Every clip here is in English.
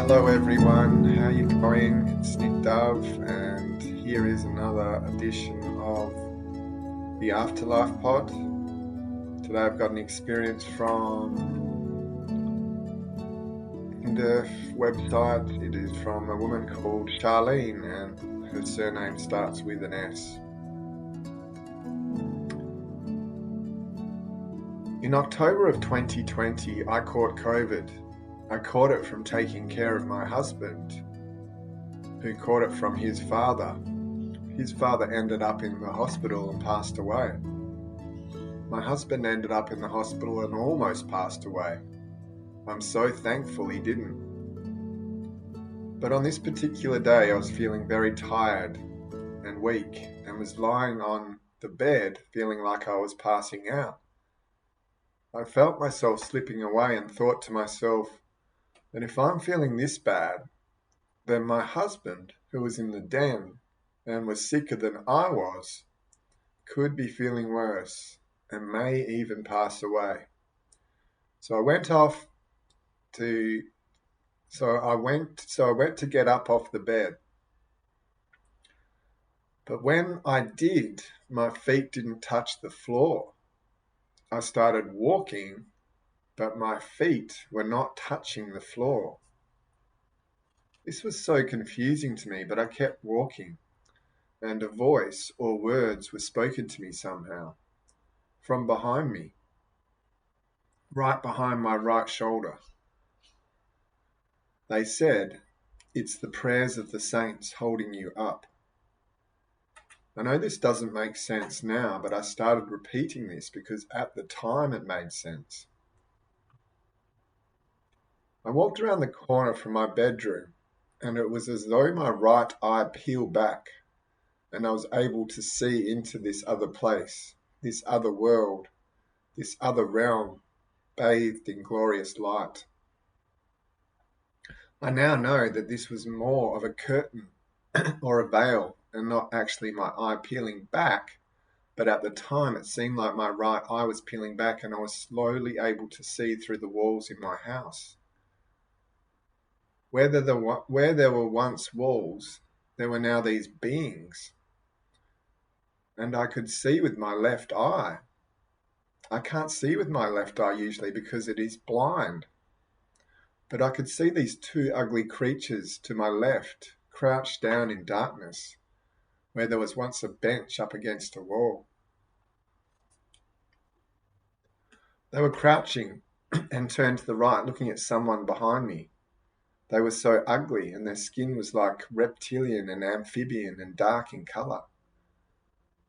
Hello everyone, how you going? It's Nick Dove and here is another edition of the Afterlife Pod. Today I've got an experience from the website. It is from a woman called Sharlene and her surname starts with an S. In October of 2020 I caught COVID. I caught it from taking care of my husband, who caught it from his father. His father ended up in the hospital and passed away. My husband ended up in the hospital and almost passed away. I'm so thankful he didn't. But on this particular day, I was feeling very tired and weak and was lying on the bed feeling like I was passing out. I felt myself slipping away and thought to myself that if I'm feeling this bad, then my husband, who was in the den and was sicker than I was, could be feeling worse and may even pass away. So I went to get up off the bed. But when I did, my feet didn't touch the floor. I started walking, but my feet were not touching the floor. This was so confusing to me, but I kept walking, and a voice or words were spoken to me somehow from behind me, right behind my right shoulder. They said, "It's the prayers of the saints holding you up." I know this doesn't make sense now, but I started repeating this because at the time it made sense. I walked around the corner from my bedroom, and it was as though my right eye peeled back and I was able to see into this other place, this other world, this other realm, bathed in glorious light. I now know that this was more of a curtain or a veil and not actually my eye peeling back, but at the time it seemed like my right eye was peeling back and I was slowly able to see through the walls in my house. Where there were once walls, there were now these beings. And I could see with my left eye. I can't see with my left eye usually because it is blind. But I could see these two ugly creatures to my left, crouched down in darkness, where there was once a bench up against a wall. They were crouching and turned to the right, looking at someone behind me. They were so ugly, and their skin was like reptilian and amphibian and dark in colour.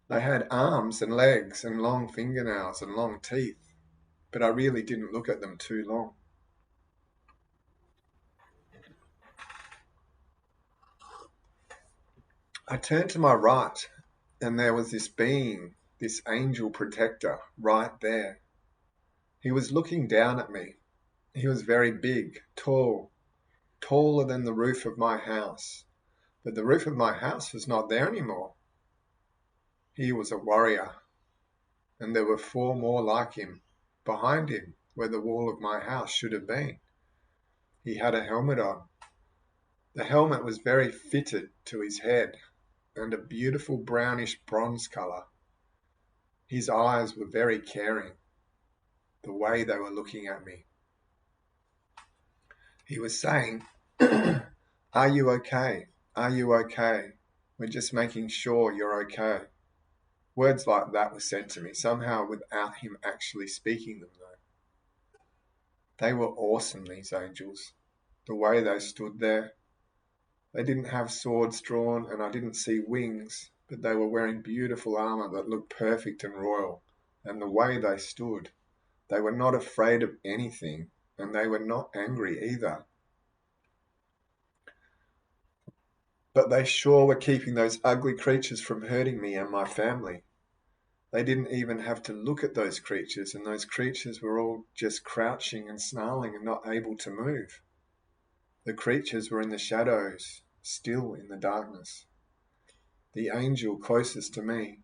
They had arms and legs and long fingernails and long teeth, but I really didn't look at them too long. I turned to my right, and there was this being, this angel protector, right there. He was looking down at me. He was very big, tall, taller than the roof of my house. But the roof of my house was not there anymore. He was a warrior, and there were 4 more like him, behind him, where the wall of my house should have been. He had a helmet on. The helmet was very fitted to his head, and a beautiful brownish bronze colour. His eyes were very caring, the way they were looking at me. He was saying, "Are you okay? Are you okay? We're just making sure you're okay." Words like that were said to me, somehow without him actually speaking them though. They were awesome, these angels. The way they stood there. They didn't have swords drawn and I didn't see wings, but they were wearing beautiful armour that looked perfect and royal. And the way they stood, they were not afraid of anything and they were not angry either. But they sure were keeping those ugly creatures from hurting me and my family. They didn't even have to look at those creatures, and those creatures were all just crouching and snarling and not able to move. The creatures were in the shadows, still in the darkness. The angel closest to me,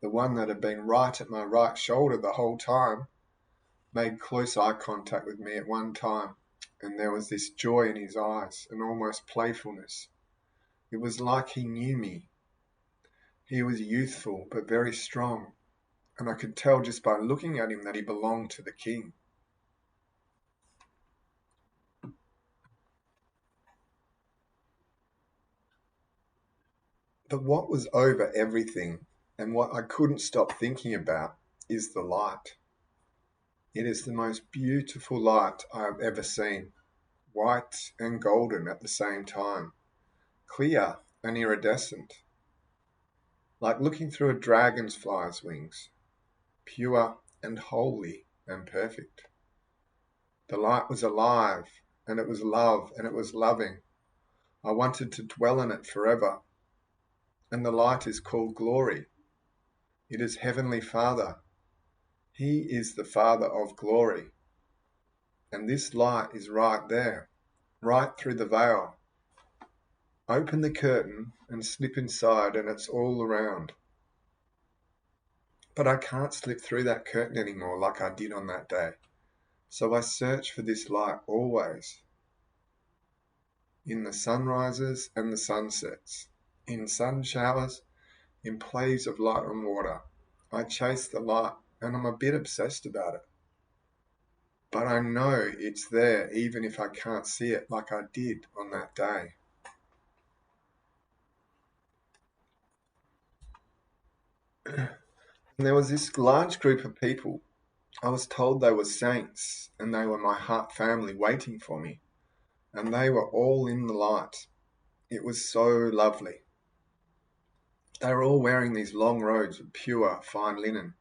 the one that had been right at my right shoulder the whole time, made close eye contact with me at one time and there was this joy in his eyes and almost playfulness. It was like he knew me. He was youthful but very strong, and I could tell just by looking at him that he belonged to the king. But what was over everything, and what I couldn't stop thinking about, is the light. It is the most beautiful light I have ever seen, white and golden at the same time, clear and iridescent, like looking through a dragonfly's wings, pure and holy and perfect. The light was alive, and it was love, and it was loving. I wanted to dwell in it forever. And the light is called glory. It is Heavenly Father. He is the Father of glory. And this light is right there, right through the veil. Open the curtain and slip inside, and it's all around. But I can't slip through that curtain anymore like I did on that day. So I search for this light always. In the sunrises and the sunsets, in sun showers, in plays of light on water, I chase the light, and I'm a bit obsessed about it. But I know it's there even if I can't see it like I did on that day. And there was this large group of people. I was told they were saints, and they were my heart family waiting for me. And they were all in the light. It was so lovely. They were all wearing these long robes of pure, fine linen.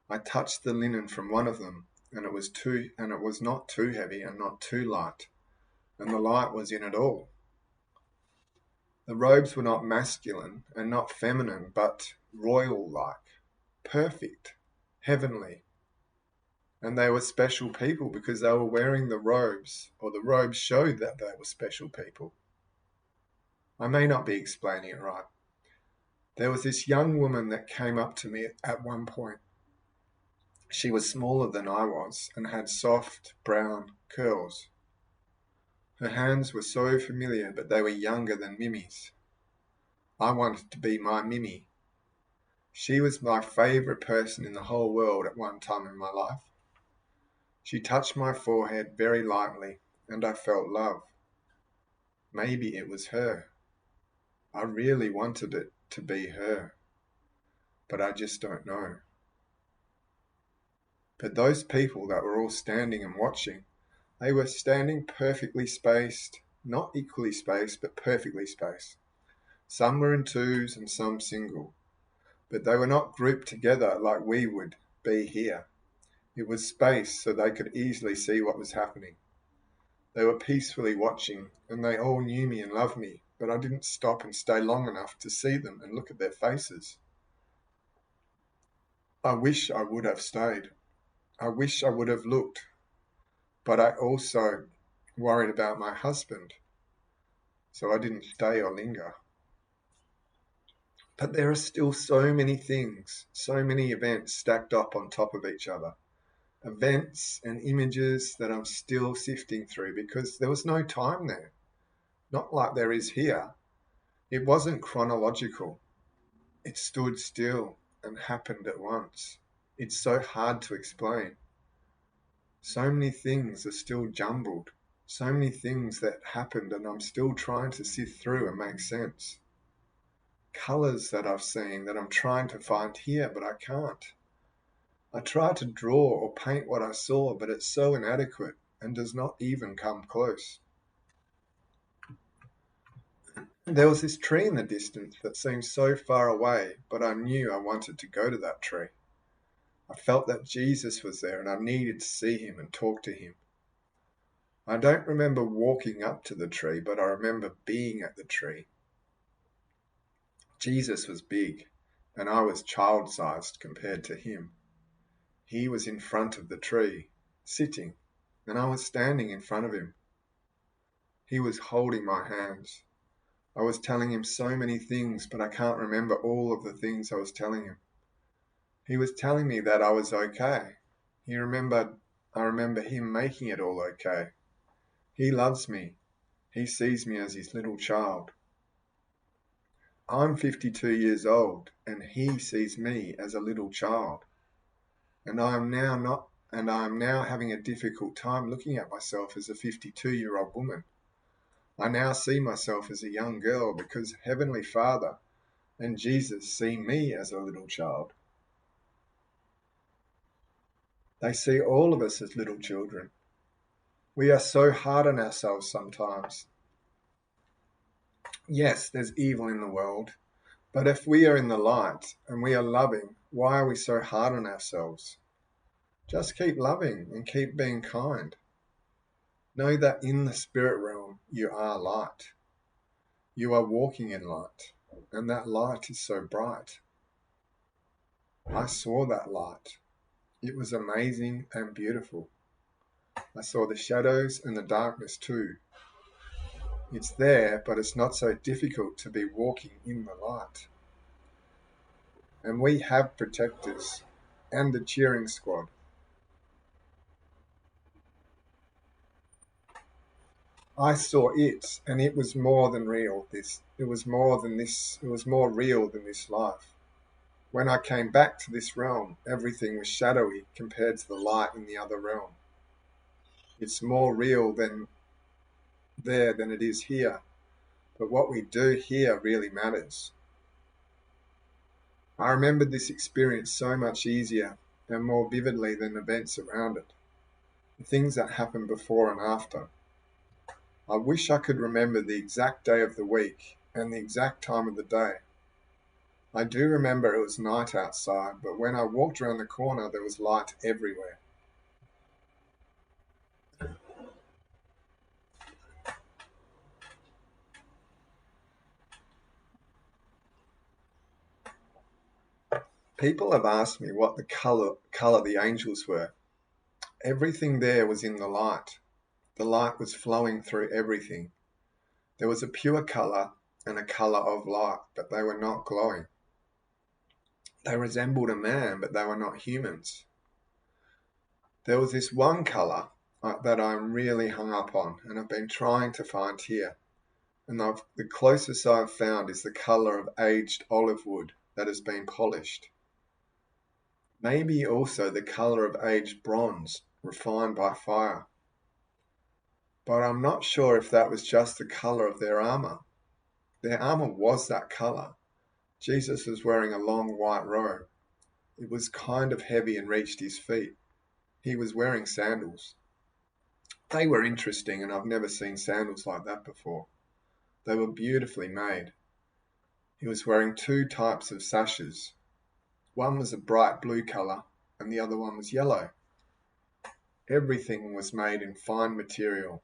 I touched the linen from one of them, and it was not too heavy and not too light, and the light was in it all. The robes were not masculine and not feminine, but royal-like, perfect, heavenly. And they were special people because they were wearing the robes, or the robes showed that they were special people. I may not be explaining it right. There was this young woman that came up to me at one point. She was smaller than I was and had soft brown curls. Her hands were so familiar, but they were younger than Mimi's. I wanted to be my Mimi. She was my favourite person in the whole world at one time in my life. She touched my forehead very lightly, and I felt love. Maybe it was her. I really wanted it to be her, but I just don't know. But those people that were all standing and watching, they were standing perfectly spaced, not equally spaced, but perfectly spaced. Some were in twos and some single, but they were not grouped together like we would be here. It was spaced so they could easily see what was happening. They were peacefully watching, and they all knew me and loved me, but I didn't stop and stay long enough to see them and look at their faces. I wish I would have stayed. I wish I would have looked, but I also worried about my husband, so I didn't stay or linger. But there are still so many things, so many events stacked up on top of each other. Events and images that I'm still sifting through because there was no time there. Not like there is here. It wasn't chronological. It stood still and happened at once. It's so hard to explain. So many things are still jumbled. So many things that happened and I'm still trying to sift through and make sense. Colours that I've seen that I'm trying to find here, but I can't. I try to draw or paint what I saw, but it's so inadequate and does not even come close. There was this tree in the distance that seemed so far away, but I knew I wanted to go to that tree. I felt that Jesus was there and I needed to see him and talk to him. I don't remember walking up to the tree, but I remember being at the tree. Jesus was big, and I was child-sized compared to him. He was in front of the tree, sitting, and I was standing in front of him. He was holding my hands. I was telling him so many things, but I can't remember all of the things I was telling him. He was telling me that I was okay. I remember him making it all okay. He loves me. He sees me as his little child. I'm 52 years old, and he sees me as a little child. And I am now having a difficult time looking at myself as a 52-year-old woman. I now see myself as a young girl because Heavenly Father and Jesus see me as a little child. They see all of us as little children. We are so hard on ourselves sometimes. Yes, there's evil in the world, but if we are in the light and we are loving, why are we so hard on ourselves? Just keep loving and keep being kind. Know that in the spirit realm, you are light. You are walking in light, and that light is so bright. I saw that light. It was amazing and beautiful. I saw the shadows and the darkness too. It's there, but it's not so difficult to be walking in the light. And we have protectors and the cheering squad. I saw it, and it was more than real. It was more than this. It was more real than this life. When I came back to this realm, everything was shadowy compared to the light in the other realm. It's more real than there than it is here. But what we do here really matters. I remembered this experience so much easier and more vividly than events around it, the things that happened before and after. I wish I could remember the exact day of the week and the exact time of the day. I do remember it was night outside, but when I walked around the corner, there was light everywhere. People have asked me what the color the angels were. Everything there was in the light. The light was flowing through everything. There was a pure color and a color of light, but they were not glowing. They resembled a man, but they were not humans. There was this one color that I'm really hung up on, and I've been trying to find here. And the closest I've found is the color of aged olive wood that has been polished. Maybe also the color of aged bronze refined by fire. But I'm not sure if that was just the color of their armor. Their armor was that color. Jesus was wearing a long white robe. It was kind of heavy and reached his feet. He was wearing sandals. They were interesting, and I've never seen sandals like that before. They were beautifully made. He was wearing two types of sashes. One was a bright blue color, and the other one was yellow. Everything was made in fine material.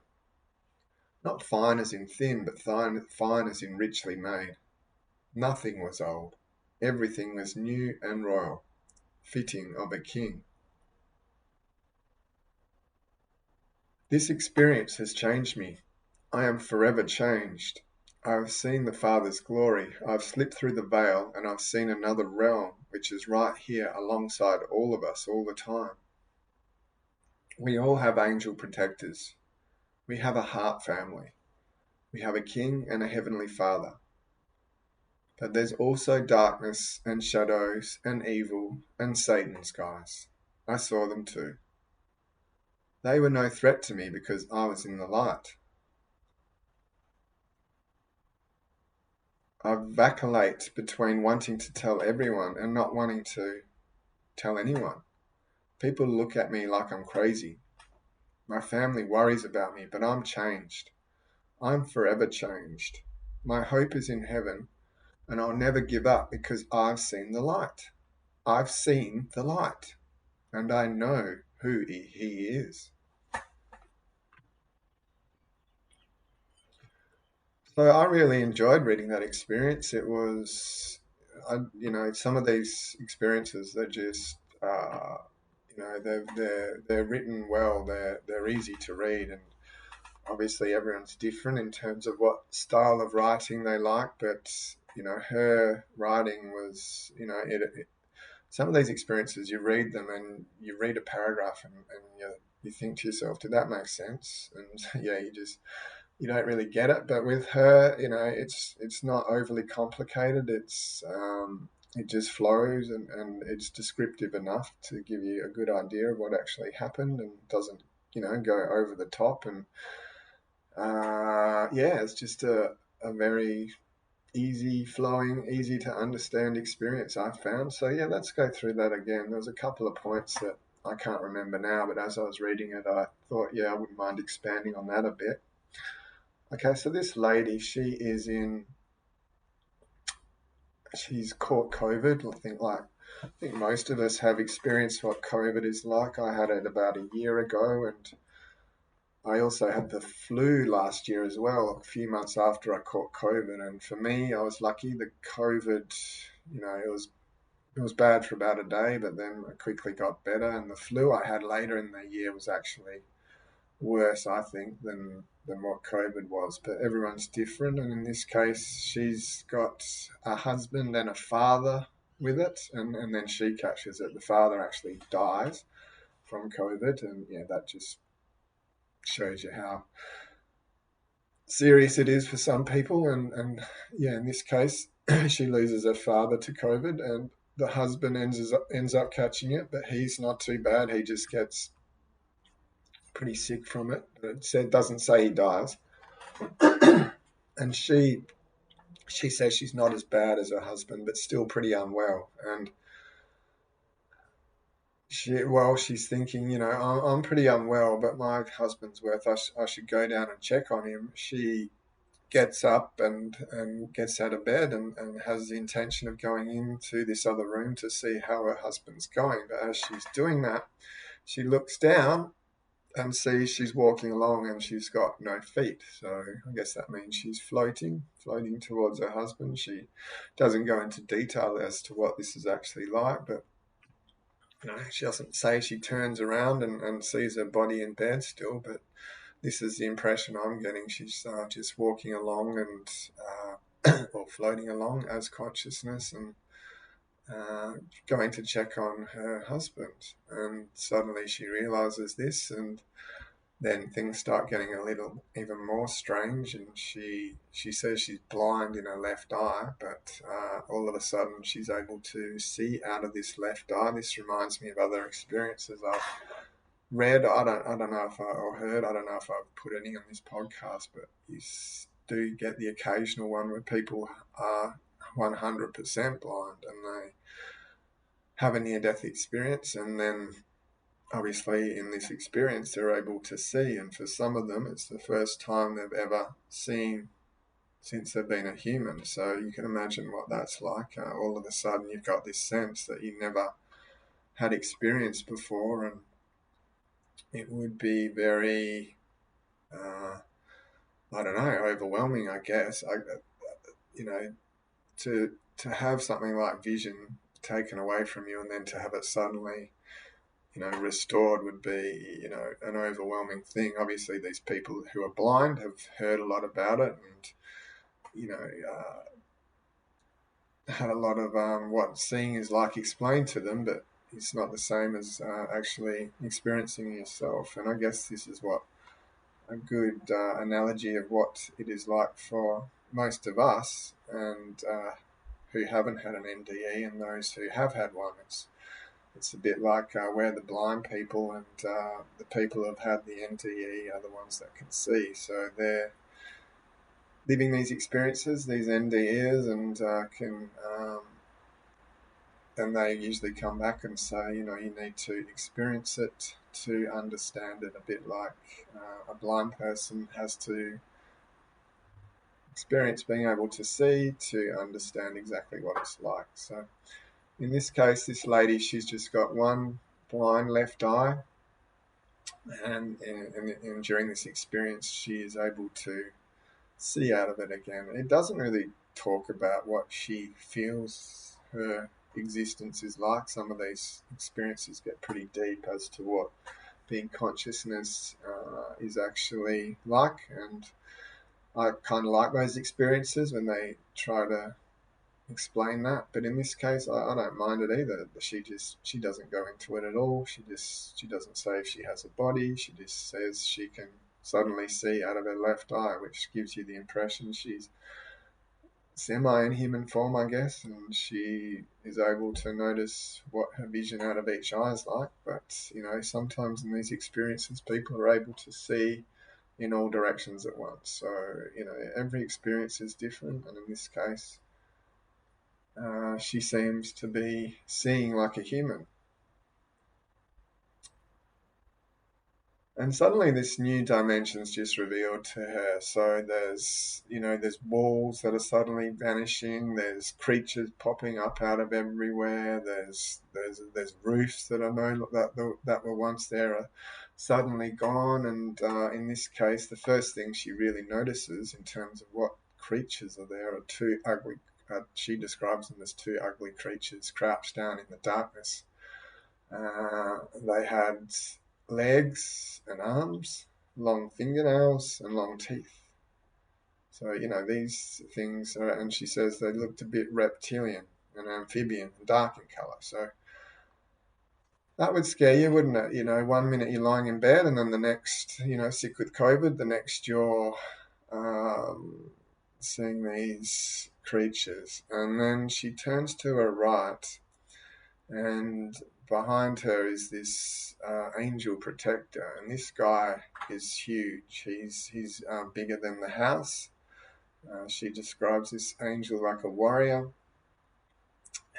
Not fine as in thin, but fine as in richly made. Nothing was old. Everything was new and royal, fitting of a king. This experience has changed me. I am forever changed. I have seen the Father's glory. I've slipped through the veil, and I've seen another realm which is right here alongside all of us all the time. We all have angel protectors. We have a heart family. We have a king and a heavenly Father. But there's also darkness and shadows and evil and Satan's guys. I saw them too. They were no threat to me because I was in the light. I vacillate between wanting to tell everyone and not wanting to tell anyone. People look at me like I'm crazy. My family worries about me, but I'm changed. I'm forever changed. My hope is in heaven, and I'll never give up because I've seen the light. I've seen the light, and I know who he is. So I really enjoyed reading that experience. It was, some of these experiences, they're just, they're written well. They're easy to read, and obviously everyone's different in terms of what style of writing they like. But her writing was, some of these experiences, you read them and you read a paragraph, and you think to yourself, did that make sense? And yeah, you don't really get it. But with her, it's not overly complicated. It just flows, and it's descriptive enough to give you a good idea of what actually happened, and doesn't go over the top. And yeah, it's just a very easy flowing, easy to understand experience I found. So yeah, let's go through that again. There was a couple of points that I can't remember now, but as I was reading it, I thought, yeah, I wouldn't mind expanding on that a bit. Okay, so this lady, she's caught COVID. I think most of us have experienced what COVID is like. I had it about a year ago, and I also had the flu last year as well, a few months after I caught COVID. And for me, I was lucky. The COVID, it was bad for about a day, but then I quickly got better. And the flu I had later in the year was actually worse, I think, than what COVID was. But everyone's different, and in this case, she's got a husband and a father with it, and then she catches it. The father actually dies from COVID, and yeah, that just shows you how serious it is for some people. And yeah, in this case, she loses her father to COVID, and the husband ends up catching it, but he's not too bad. He just gets pretty sick from it. But it doesn't say he dies. And she says she's not as bad as her husband, but still pretty unwell. And she's thinking, I'm pretty unwell, but my husband's I should go down and check on him. She gets up and gets out of bed and has the intention of going into this other room to see how her husband's going. But as she's doing that, she looks down and sees she's walking along and she's got no feet. So I guess that means she's floating towards her husband. She doesn't go into detail as to what this is actually like, but she doesn't say she turns around and sees her body in bed still, but this is the impression I'm getting. She's just walking along or floating along as consciousness, and going to check on her husband. And suddenly she realizes this, and then things start getting a little even more strange. And she says she's blind in her left eye, but all of a sudden she's able to see out of this left eye. This reminds me of other experiences I've read. I don't know if or heard. I don't know if I've put any on this podcast, but you do get the occasional one where people are 100% blind and they have a near-death experience, and then obviously in this experience they're able to see, and for some of them it's the first time they've ever seen since they've been a human. So you can imagine what that's like. All of a sudden you've got this sense that you never had experienced before, and it would be very I don't know, overwhelming, I guess. To have something like vision taken away from you and then to have it suddenly restored would be, an overwhelming thing. Obviously, these people who are blind have heard a lot about it, and had a lot of what seeing is like explained to them, but it's not the same as actually experiencing it yourself. And I guess this is what a good analogy of what it is like for most of us, and who haven't had an NDE, and those who have had one. It's a bit like we're the blind people, and the people who have had the NDE are the ones that can see. So they're living these experiences, these NDEs, and they usually come back and say, you need to experience it to understand it, a bit like a blind person has to experience being able to see to understand exactly what it's like. So in this case, this lady, she's just got one blind left eye, and during this experience she is able to see out of it again. It doesn't really talk about what she feels her existence is like. Some of these experiences get pretty deep as to what being consciousness is actually like, and I kind of like those experiences when they try to explain that. But in this case, I don't mind it either. She doesn't go into it at all. She doesn't say if she has a body. She just says she can suddenly see out of her left eye, which gives you the impression she's semi in human form, I guess, and she is able to notice what her vision out of each eye is like. But sometimes in these experiences, people are able to see in all directions at once. So every experience is different, and in this case, she seems to be seeing like a human. And suddenly this new dimension's just revealed to her. So there's walls that are suddenly vanishing. There's creatures popping up out of everywhere. There's roofs that that were once there are suddenly gone. And in this case, the first thing she really notices in terms of what creatures are there are two ugly. She describes them as two ugly creatures crouched down in the darkness. They had legs and arms, long fingernails, and long teeth. So, these things are, and she says they looked a bit reptilian and amphibian and dark in colour. So that would scare you, wouldn't it? 1 minute you're lying in bed and then the next, sick with COVID, the next you're seeing these creatures. And then she turns to her right, and behind her is this angel protector, and this guy is huge. He's bigger than the house. She describes this angel like a warrior,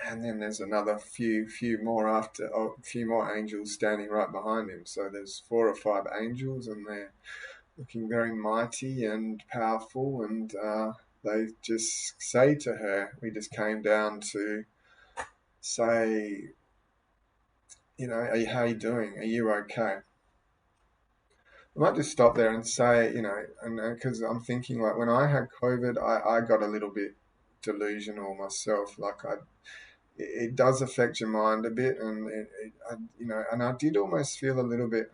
and then there's another few more angels standing right behind him. So there's 4 or 5 angels, and they're looking very mighty and powerful, and they just say to her, "We just came down to say, how are you doing? Are you okay?" I might just stop there and say, and because I'm thinking, like, when I had COVID, I got a little bit delusional myself. Like, it does affect your mind a bit, and and I did almost feel a little bit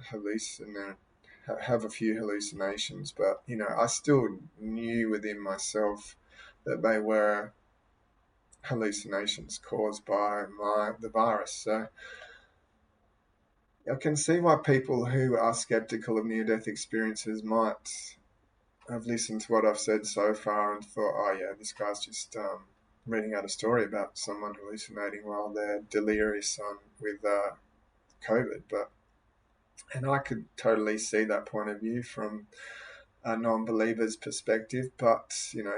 have a few hallucinations, but I still knew within myself that they were hallucinations caused by the virus. So I can see why people who are skeptical of near-death experiences might have listened to what I've said so far and thought, oh yeah, this guy's just reading out a story about someone hallucinating while they're delirious with COVID. And I could totally see that point of view from a non-believer's perspective. But,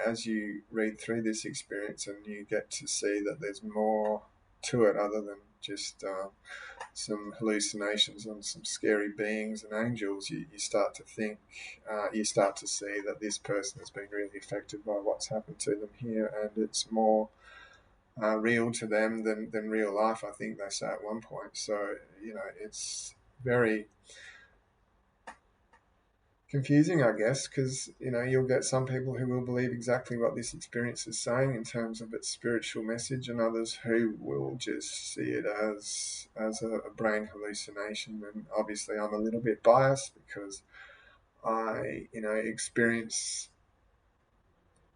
as you read through this experience and you get to see that there's more to it other than just some hallucinations on some scary beings and angels, you start to think, you start to see that this person has been really affected by what's happened to them here, and it's more real to them than real life, I think they say at one point. So, it's very confusing, I guess, because you'll get some people who will believe exactly what this experience is saying in terms of its spiritual message, and others who will just see it as a brain hallucination. And obviously, I'm a little bit biased because I experience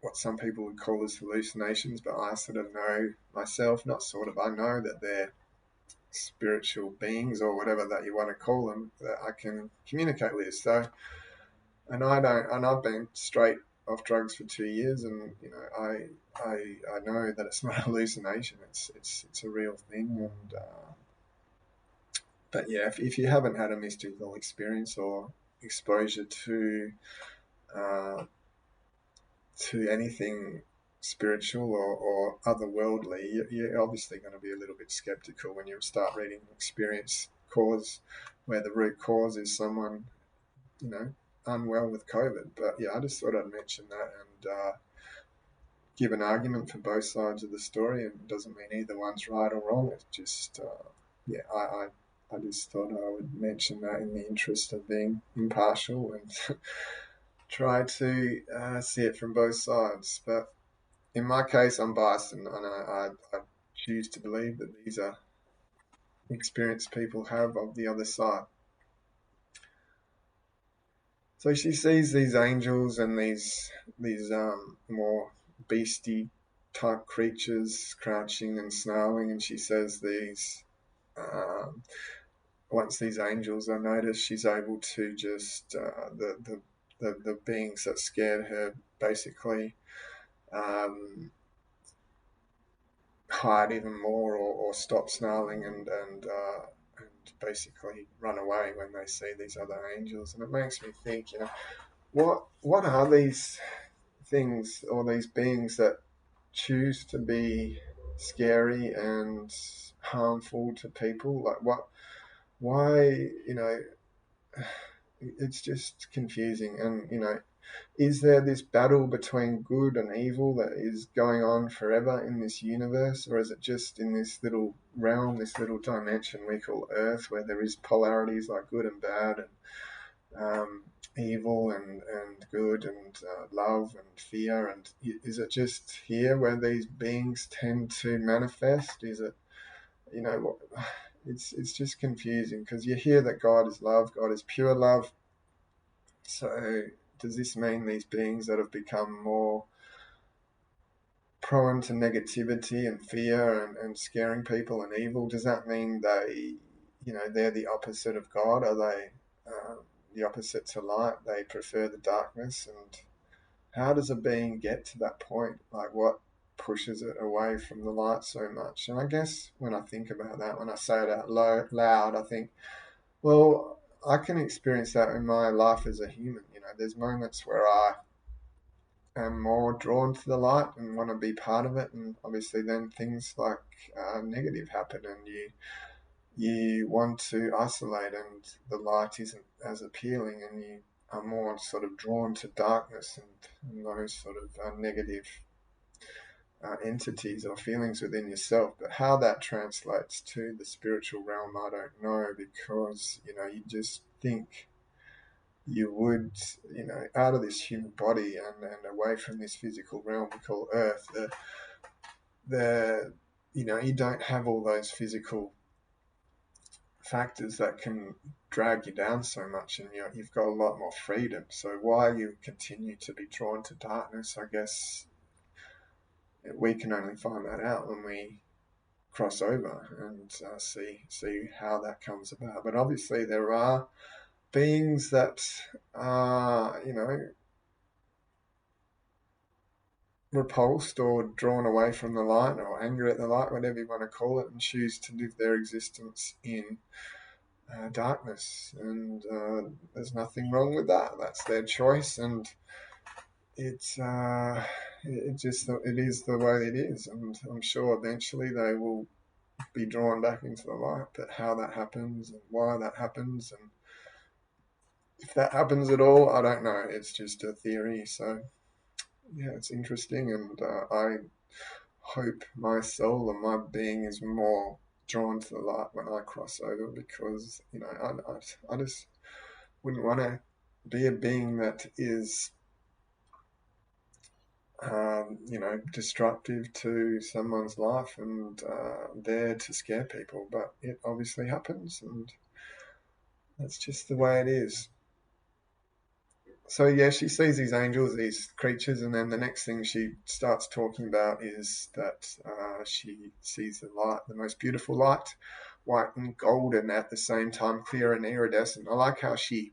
what some people would call as hallucinations, but I sort of know myself, not sort of, I know that they're spiritual beings or whatever that you want to call them that I can communicate with. So. And I've been straight off drugs for 2 years, and I know that it's not a hallucination. It's a real thing. And but yeah, if you haven't had a mystical experience or exposure uh, to anything spiritual or otherworldly, you're obviously going to be a little bit skeptical when you start reading experience cause, where the root cause is someone unwell with COVID. But yeah, I just thought I'd mention that and give an argument for both sides of the story. And it doesn't mean either one's right or wrong. It's just, I just thought I would mention that in the interest of being impartial and try to see it from both sides. But in my case, I'm biased, and I choose to believe that these are experienced people have of the other side. So she sees these angels and these more beastie type creatures crouching and snarling, and she says these um, once these angels are noticed, she's able to just the beings that scared her basically hide even more, or stop snarling, and basically run away when they see these other angels. And it makes me think, what are these things or these beings that choose to be scary and harmful to people? Like, why, it's just confusing. And, is there this battle between good and evil that is going on forever in this universe, or is it just in this little realm, this little dimension we call Earth, where there is polarities like good and bad, and evil and good, and love and fear? And is it just here where these beings tend to manifest? Is it, it's just confusing, because you hear that God is love, God is pure love. So does this mean these beings that have become more prone to negativity and fear, and scaring people and evil, does that mean they're the opposite of God? Are they the opposite to light? They prefer the darkness? And how does a being get to that point? Like, what pushes it away from the light so much? And I guess when I think about that, when I say it out loud, I think, well, I can experience that in my life as a human. There's moments where I am more drawn to the light and want to be part of it, and obviously then things like negative happen, and you want to isolate, and the light isn't as appealing, and you are more sort of drawn to darkness and those sort of negative entities or feelings within yourself. But how that translates to the spiritual realm, I don't know, because you just think you would, out of this human body, and away from this physical realm we call Earth, you don't have all those physical factors that can drag you down so much, and you've got a lot more freedom. So why you continue to be drawn to darkness, I guess we can only find that out when we cross over and see how that comes about. But obviously there are beings that are, repulsed or drawn away from the light, or angry at the light, whatever you want to call it, and choose to live their existence in darkness. And there's nothing wrong with that. That's their choice, and it's it is the way it is. And I'm sure eventually they will be drawn back into the light. But how that happens and why that happens, and if that happens at all, I don't know. It's just a theory. So yeah, it's interesting, and I hope my soul and my being is more drawn to the light when I cross over, because I just wouldn't want to be a being that is destructive to someone's life and there to scare people. But it obviously happens, and that's just the way it is. So yeah, she sees these angels, these creatures, and then the next thing she starts talking about is that she sees the light, the most beautiful light, white and golden at the same time, clear and iridescent. I like how she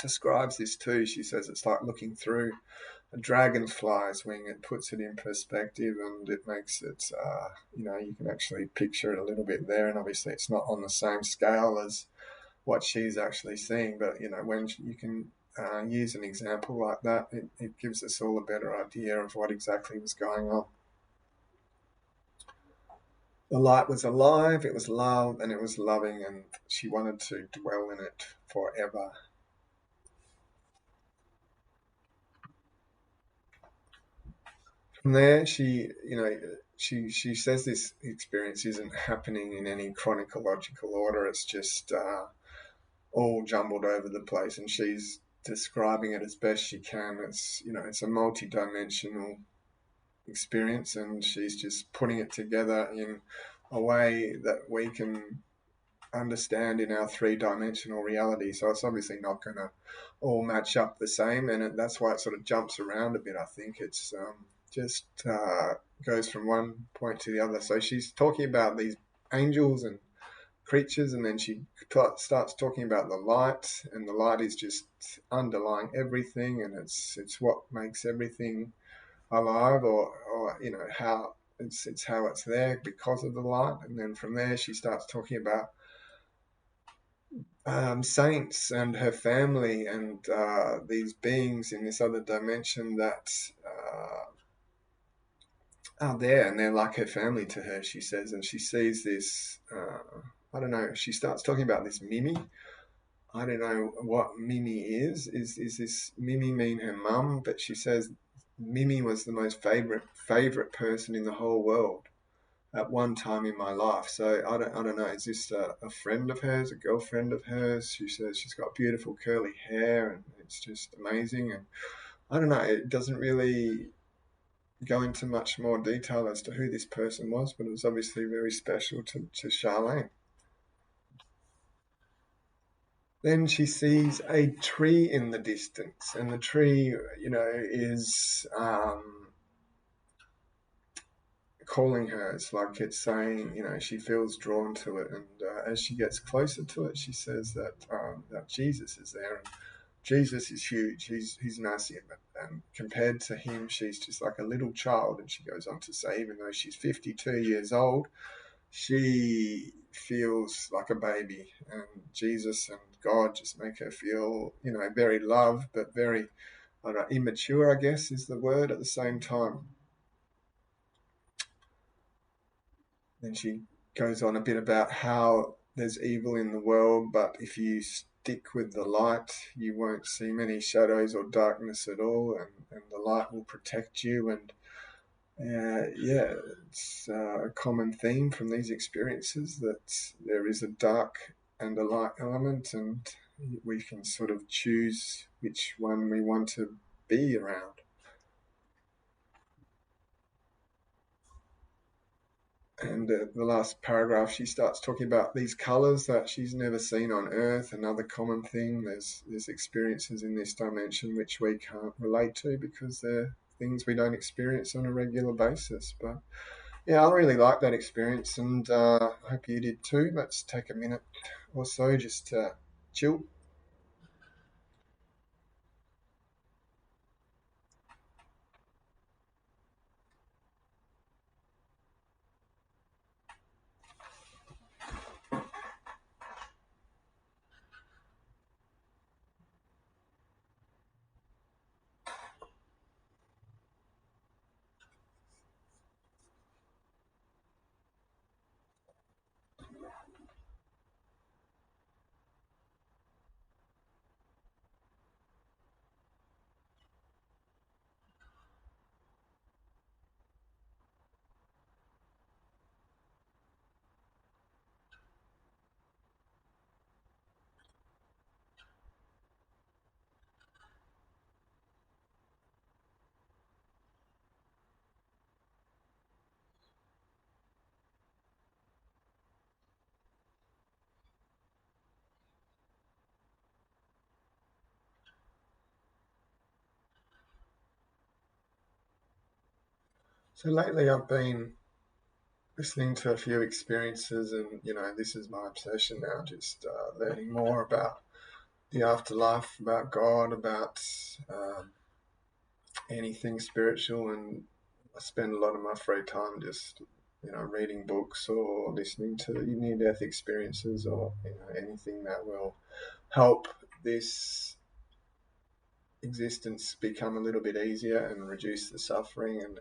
describes this too. She says it's like looking through a dragonfly's wing. It puts it in perspective, and it makes it, you can actually picture it a little bit there. And obviously it's not on the same scale as what she's actually seeing, but when you can use an example like that, it gives us all a better idea of what exactly was going on. The light was alive, it was love, and it was loving, and she wanted to dwell in it forever. From there, she says this experience isn't happening in any chronological order. It's just all jumbled over the place, and she's describing it as best she can. It's a multi-dimensional experience, and she's just putting it together in a way that we can understand in our three-dimensional reality. So it's obviously not going to all match up the same, and that's why it sort of jumps around a bit. I think it's just goes from one point to the other. So she's talking about these angels and creatures, and then she starts talking about the light, and the light is just underlying everything, and it's what makes everything alive, or how it's how it's there because of the light. And then from there she starts talking about saints and her family, and these beings in this other dimension that are there, and they're like her family to her, she says. And she sees this, I don't know, she starts talking about this Mimi. I don't know what Mimi is. Is this Mimi mean her mum? But she says Mimi was the most favorite person in the whole world at one time in my life. So I don't know. Is this a friend of hers, a girlfriend of hers? She says she's got beautiful curly hair, and it's just amazing. And I don't know. It doesn't really go into much more detail as to who this person was, but it was obviously very special to Charlene. Then she sees a tree in the distance, and the tree, is calling her. It's like it's saying, she feels drawn to it, and as she gets closer to it, she says that Jesus is there, and Jesus is huge. He's massive, and compared to him, she's just like a little child. And she goes on to say, even though she's 52 years old, she feels like a baby, and Jesus and God just make her feel, very loved, but very, I don't know, immature, I guess is the word at the same time. Then she goes on a bit about how there's evil in the world, but if you stick with the light, you won't see many shadows or darkness at all, and the light will protect you. And yeah, it's a common theme from these experiences that there is a dark and a light element, and we can sort of choose which one we want to be around. And the last paragraph, she starts talking about these colors that she's never seen on Earth. Another common thing, there's experiences in this dimension which we can't relate to because they're things we don't experience on a regular basis. But yeah, I really like that experience, and I hope you did too. Let's take a minute or so just to chill. So lately I've been listening to a few experiences, and this is my obsession now, just learning more about the afterlife, about God, about um, anything spiritual. And I spend a lot of my free time just reading books or listening to near-death experiences, or anything that will help this existence become a little bit easier and reduce the suffering. And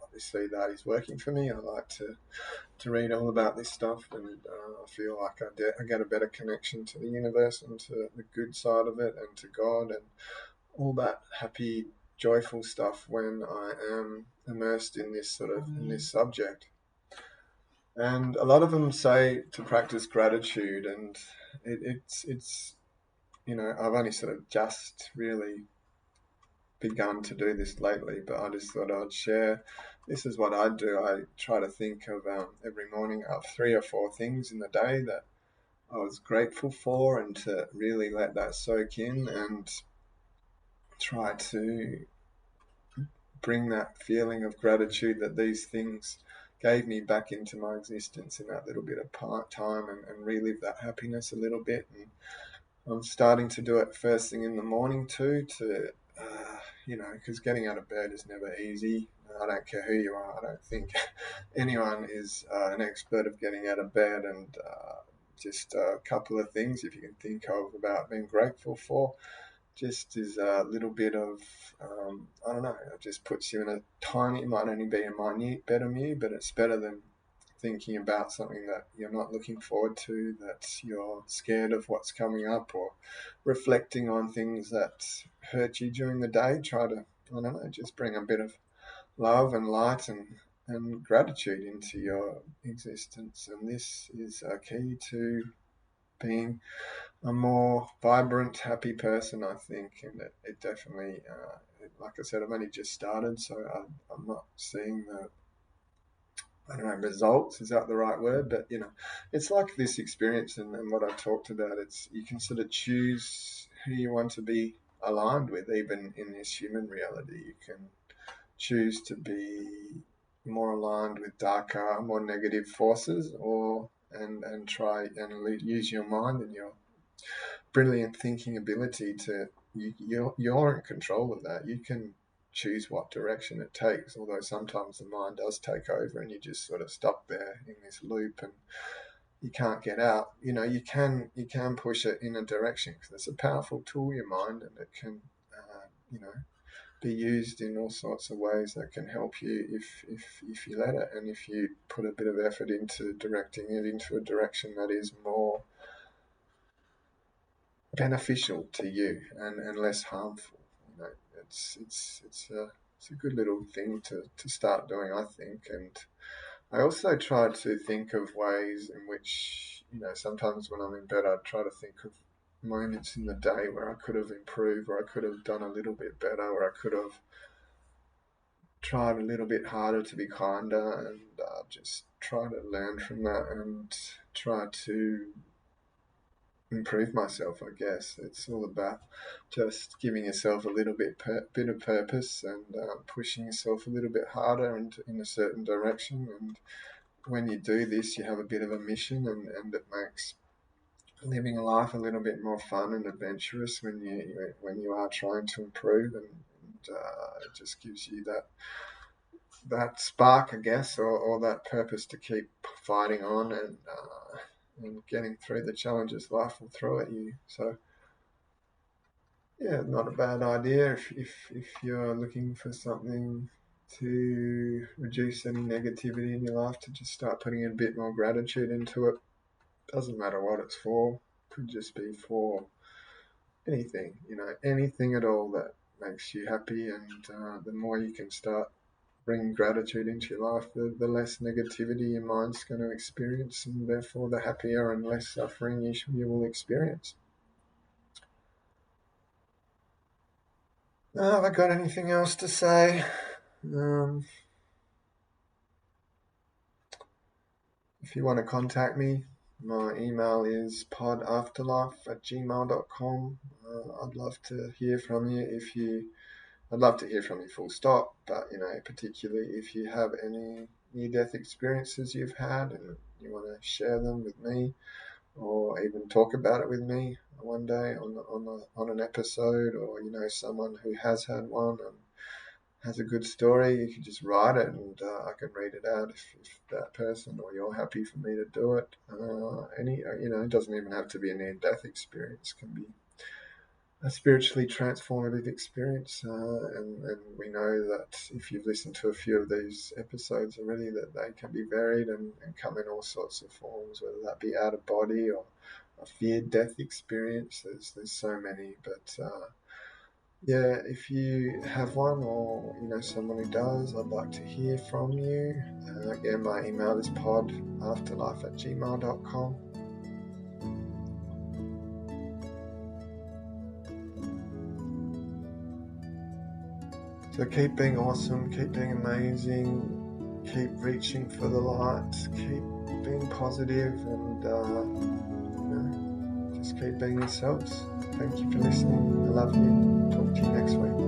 obviously that is working for me. I like to read all about this stuff, and I feel like I get a better connection to the universe and to the good side of it and to God and all that happy, joyful stuff when I am immersed in this in this subject. And a lot of them say to practice gratitude, and it's I've only sort of just really begun to do this lately, but I just thought I'd share. This is what I do. I try to think of every morning of 3 or 4 things in the day that I was grateful for, and to really let that soak in, and try to bring that feeling of gratitude that these things gave me back into my existence in that little bit of time, and relive that happiness a little bit. And I'm starting to do it first thing in the morning too, to because getting out of bed is never easy. I don't care who you are. I don't think anyone is an expert of getting out of bed, and just a couple of things, if you can think of, about being grateful for, just is a little bit of, I don't know, it just puts you in a tiny, it might only be a minute better mood, but it's better than thinking about something that you're not looking forward to, that you're scared of what's coming up, or reflecting on things that hurt you during the day. Try to, I don't know, just bring a bit of love and light and gratitude into your existence. And this is a key to being a more vibrant, happy person, I think. And it definitely, like I said, I've only just started, so I'm not seeing the, I don't know, results, is that the right word? But, it's like this experience and what I've talked about. It's, you can sort of choose who you want to be aligned with, even in this human reality. You can choose to be more aligned with darker, more negative forces, or and try and use your mind and your brilliant thinking ability to, you're in control of that. You can choose what direction it takes, although sometimes the mind does take over and you just sort of stop there in this loop and you can't get out. You can push it in a direction, because it's a powerful tool, your mind, and it can be used in all sorts of ways that can help you if you let it, and if you put a bit of effort into directing it into a direction that is more beneficial to you and less harmful. It's a good little thing to start doing, I think. And I also try to think of ways in which, sometimes when I'm in bed, I try to think of moments in the day where I could have improved, where I could have done a little bit better, where I could have tried a little bit harder to be kinder, and just try to learn from that and try to improve myself. I guess it's all about just giving yourself a little bit of purpose, and pushing yourself a little bit harder and in a certain direction. And when you do this, you have a bit of a mission, and it makes living a life a little bit more fun and adventurous when you are trying to improve, and it just gives you that spark, I guess, or that purpose to keep fighting on and getting through the challenges life will throw at you. So, yeah, not a bad idea if you're looking for something to reduce any negativity in your life, to just start putting a bit more gratitude into it. Doesn't matter what it's for. Could just be for anything, anything at all that makes you happy. And the more you can start bringing gratitude into your life, the less negativity your mind's going to experience, and therefore the happier and less suffering you will experience. Have I got anything else to say? If you want to contact me, my email is podafterlife@gmail.com. I'd love to hear from you. I'd love to hear from you full stop, but, particularly if you have any near-death experiences you've had and you want to share them with me, or even talk about it with me one day on an episode, or, someone who has had one and has a good story, you can just write it, and I can read it out if that person, or you're happy for me to do it. It doesn't even have to be a near-death experience. It can be a spiritually transformative experience, and we know that if you've listened to a few of these episodes already, that they can be varied and come in all sorts of forms, whether that be out of body or a feared death experience. There's so many, but yeah, if you have one, or someone who does, I'd like to hear from you. Again, my email is podafterlife@gmail.com. So keep being awesome, keep being amazing, keep reaching for the light, keep being positive, and just keep being yourselves. Thank you for listening. I love you. Talk to you next week.